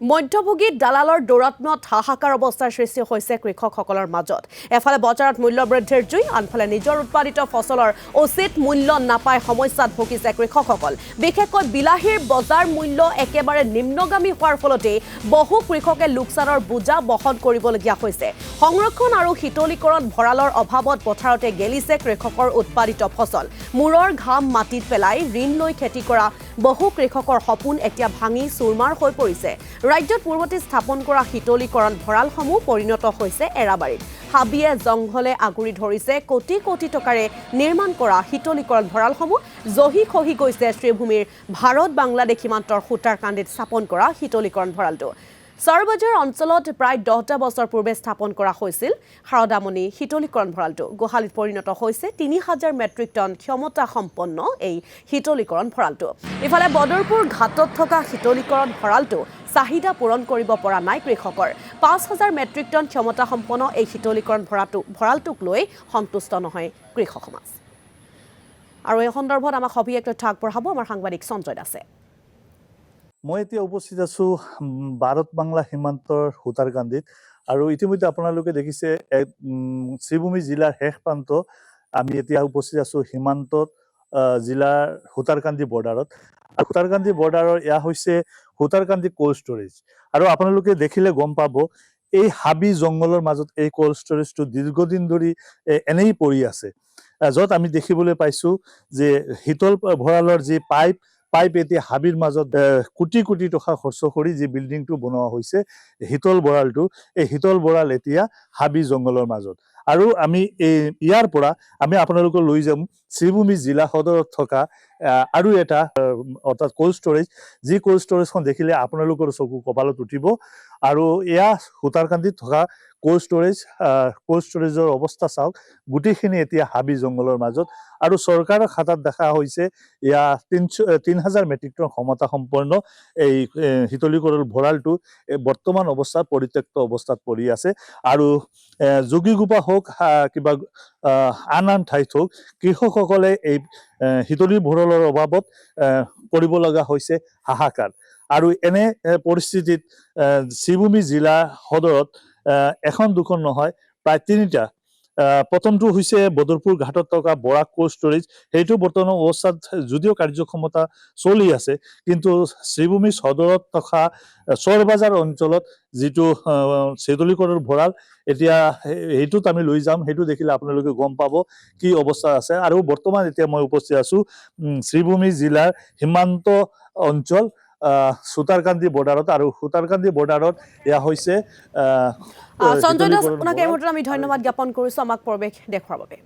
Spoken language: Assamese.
মধ্যভোগী দালালৰ দৌৰাত্ম্যত হাহাকাৰ অৱস্থাৰ সৃষ্টি হৈছে কৃষকসকলৰ মাজত। এফালে বজাৰত মূল্য বৃদ্ধিৰ জুই, আনফালে নিজৰ উৎপাদিত ফচলৰ উচিত মূল্য নাপাই সমস্যাত ভুগিছে কৃষকসকল। বিশেষকৈ বিলাহীৰ বজাৰ মূল্য একেবাৰে নিম্নগামী হোৱাৰ ফলতে বহু কৃষকে লোকচানৰ বোজা বহন কৰিবলগীয়া হৈছে। সংৰক্ষণ আৰু শীতলীকৰণ ভঁৰালৰ অভাৱত পথাৰতে গেলিছে কৃষকৰ উৎপাদিত ফচল। মূৰৰ ঘাম মাটিত পেলাই ঋণ লৈ খেতি কৰা বহু কৃষকৰ সপোন এতিয়া ভাঙি চুৰমাৰ হৈ পৰিছে। ৰাজ্যত পূৰ্বতে স্থাপন কৰা শীতলীকৰণ ভঁৰালসমূহ পৰিণত হৈছে এৰাবাৰীত। হাবিয়ে জংঘলে আগুৰি ধৰিছে কোটি কোটি টকাৰে নিৰ্মাণ কৰা শীতলীকৰণ ভঁৰালসমূহ। জহি খহি গৈছে শ্ৰীভূমিৰ ভাৰত বাংলাদেশ সীমান্তৰ সুতাৰকান্দিত স্থাপন কৰা শীতলীকৰণ ভঁৰালটো। চৰবজাৰ অঞ্চলত প্ৰায় 10টা বছৰ পূৰ্বে স্থাপন কৰা হৈছিল সাৰদামণি শীতলীকৰণ ভঁৰালটো। গোহালিত পৰিণত হৈছে 3000 মেট্ৰিক টন ক্ষমতা সম্পন্ন এই শীতলীকৰণ ভঁৰালটো। ইফালে বদৰপুৰ ঘাটত থকা শীতলীকৰণ ভঁৰালটো চাহিদা পূৰণ কৰিব পৰা নাই কৃষকৰ। 5000 মেট্ৰিক টন ক্ষমতা সম্পন্ন এই শীতলীকৰণ ভঁৰালটোক লৈ সন্তুষ্ট নহয় কৃষক সমাজ। আৰু এই সন্দৰ্ভত আমাক সবিশেষ তথ্য আগবঢ়াব আমাৰ সাংবাদিক সঞ্জয় দাসে। মই এতিয়া উপস্থিত আছো ভাৰত বাংলা সীমান্তৰ সুতাৰকান্দিত। আৰু ইতিমধ্যে আপোনালোকে দেখিছে শ্ৰীভূমি জিলাৰ শেষ প্ৰান্ত আমি এতিয়া উপস্থিত আছো সীমান্তত জিলাৰ সুতাৰকান্দি বৰ্ডাৰত। আৰু সুতাৰকান্দি বৰ্ডাৰৰ এয়া হৈছে সুতাৰকান্দি কোল্ড ষ্টৰেজ। আৰু আপোনালোকে দেখিলে গম পাব এই হাবি জংঘলৰ মাজত এই কোল্ড ষ্টৰেজটো দীৰ্ঘদিন ধৰি এনেই পৰি আছে, য'ত আমি দেখিবলৈ পাইছো যে শীতল ভঁৰালৰ যি পাইপ এতিয়া হাবিৰ মাজত কোটি কোটি টকা খৰচ কৰি যি বিল্ডিংটো বনোৱা হৈছে শীতল ভঁৰালটো, এই শীতল ভঁৰাল এতিয়া হাবি জংঘলৰ মাজত। আৰু আমি ইয়াৰ পৰা আমি আপোনালোকক লৈ যাম শ্ৰীভূমি জিলা সদৰত থকা আৰু এটা অৰ্থাৎ কোল্ড ষ্টৰেজ, যি কোল্ড ষ্টৰেজখন দেখিলে আপোনালোকৰ চকু কপালত উঠিব। আৰু এয়া সুতাৰকান্দিত থকা কোল্ড ষ্টৰেজৰ অৱস্থা চাওক, গোটেইখিনি এতিয়া হাবি জংঘলৰ মাজত। আৰু চৰকাৰৰ খাতাত দেখা হৈছে এয়া 3000 মেট্ৰিক টন ক্ষমতা সম্পন্ন এই শীতলীকৰণ ভঁৰালটো বৰ্তমান অৱস্থাত পৰিত্যক্ত অৱস্থাত পৰি আছে। আৰু যোগীগোপা হওক কিবা আন ঠাইত হওক কৃষকসকলে এই শীতলী ভঁৰালৰ অভাৱত কৰিব লগা হৈছে হাহাকাৰ। আৰু এনে পৰিস্থিতিত শ্ৰীভূমি জিলা সদৰত এখন দুখন নহয় প্ৰায় 3টা। প্ৰথমটো হৈছে বদৰপুৰ ঘাটত থকা বৰাক কোল্ড ষ্টৰেজ, সেইটো বৰ্তমান অৱস্থাত যদিও কাৰ্যক্ষমতা চলি আছে, কিন্তু শ্ৰীভূমি সদৰত থকা চৰবজাৰ অঞ্চলত যিটো শীতলীকৰণ ভঁৰাল এতিয়া সেইটোত আমি লৈ যাম, সেইটো দেখিলে আপোনালোকে গম পাব কি অৱস্থা আছে। আৰু বৰ্তমান এতিয়া মই উপস্থিত আছো শ্ৰীভূমি জিলাৰ সীমান্ত অঞ্চল সুতাৰকান্দি বৰ্ডাৰত। আৰু সুতাৰকান্দি বৰ্ডাৰত এয়া হৈছে সঞ্জয় দাস, আপোনাক এই মুহূৰ্তত আমি ধন্যবাদ জ্ঞাপন কৰিছো আমাক পৰিৱেশ দেখুৱাৰ বাবে।